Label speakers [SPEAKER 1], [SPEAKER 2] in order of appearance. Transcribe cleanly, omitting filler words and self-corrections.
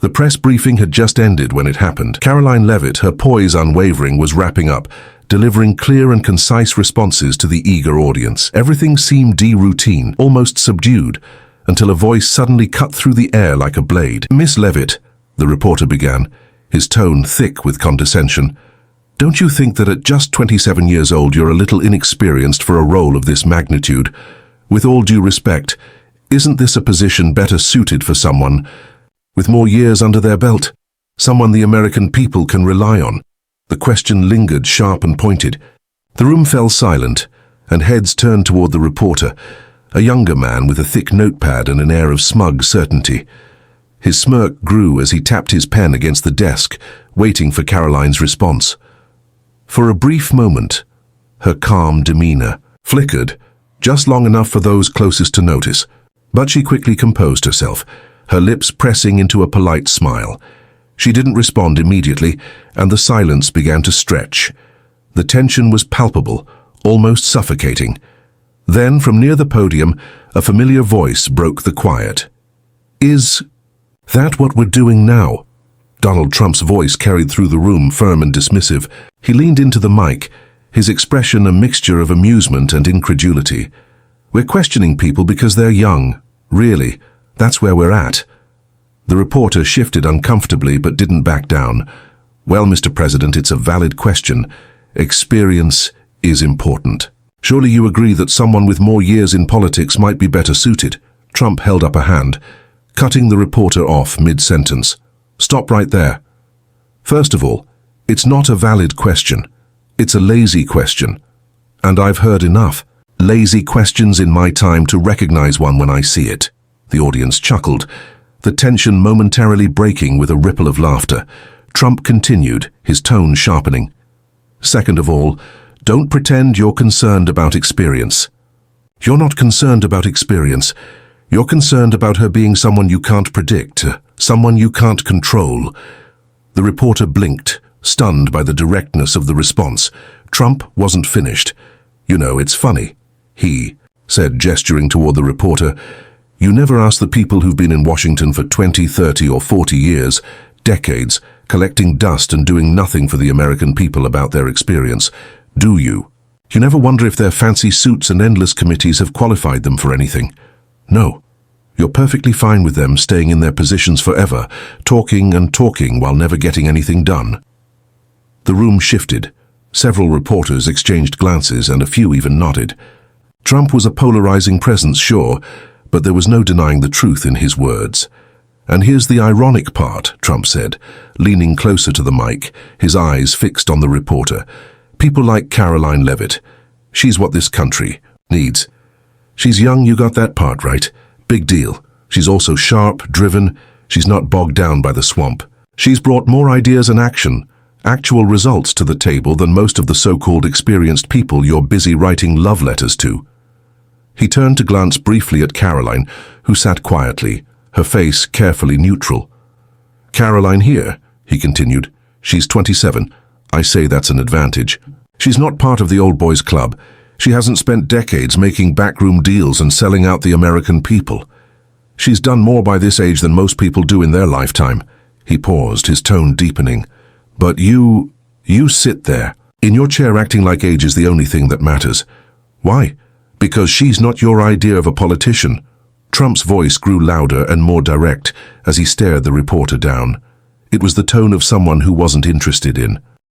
[SPEAKER 1] The press briefing had just ended when it happened. Karoline Leavitt, her poise unwavering, was wrapping up, delivering clear and concise responses to the eager audience. Everything seemed routine, almost subdued, until a voice suddenly cut through the air like a blade. "Miss Leavitt," the reporter began, his tone thick with condescension, "don't you think that at just 27 years old you're a little inexperienced for a role of this magnitude? With all due respect, isn't this a position better suited for someone with more years under their belt? Someone the American people can rely on?" The question lingered, sharp and pointed. The room fell silent, and heads turned toward the reporter, a younger man with a thick notepad and an air of smug certainty. His smirk grew as he tapped his pen against the desk, waiting for Karoline's response. For a brief moment, her calm demeanor flickered, just long enough for those closest to notice. But she quickly composed herself, her lips pressing into a polite smile. She didn't respond immediately, and the silence began to stretch. The tension was palpable, almost suffocating. Then, from near the podium, a familiar voice broke the quiet. "Is that what we're doing now?" Donald Trump's voice carried through the room, firm and dismissive. He leaned into the mic, his expression a mixture of amusement and incredulity. "We're questioning people because they're young. Really, that's where we're at." The reporter shifted uncomfortably but didn't back down. "Well, Mr. President, it's a valid question. Experience is important. Surely you agree that someone with more years in politics might be better suited?" Trump held up a hand, cutting the reporter off mid-sentence. "Stop right there. First of all, it's not a valid question. It's a lazy question. And I've heard enough lazy questions in my time to recognize one when I see it." The audience chuckled, the tension momentarily breaking with a ripple of laughter. Trump continued, his tone sharpening. "Second of all, don't pretend you're concerned about experience. You're not concerned about experience. You're concerned about her being someone you can't predict, someone you can't control." The reporter blinked, stunned by the directness of the response. Trump wasn't finished. "You know, it's funny," he said, gesturing toward the reporter. "You never ask the people who've been in Washington for 20, 30, or 40 years, decades, collecting dust and doing nothing for the American people about their experience, do you? You never wonder if their fancy suits and endless committees have qualified them for anything. No. You're perfectly fine with them staying in their positions forever, talking and talking while never getting anything done." The room shifted. Several reporters exchanged glances and a few even nodded. Trump was a polarizing presence, sure, but there was no denying the truth in his words. "And here's the ironic part," Trump said, leaning closer to the mic, his eyes fixed on the reporter. "People like Karoline Leavitt. She's what this country needs. She's young, you got that part right. Big deal. She's also sharp, driven. She's not bogged down by the swamp. She's brought more ideas and action, actual results to the table than most of the so-called experienced people you're busy writing love letters to." He turned to glance briefly at Karoline, who sat quietly, her face carefully neutral. "Karoline here," he continued. "She's 27. I say that's an advantage. She's not part of the old boys club. She hasn't spent decades making backroom deals and selling out the American people. She's done more by this age than most people do in their lifetime." He paused, his tone deepening. "But you sit there, in your chair acting like age is the only thing that matters. Why? Because she's not your idea of a politician." Trump's voice grew louder and more direct as he stared the reporter down. It was the tone of someone who wasn't interested in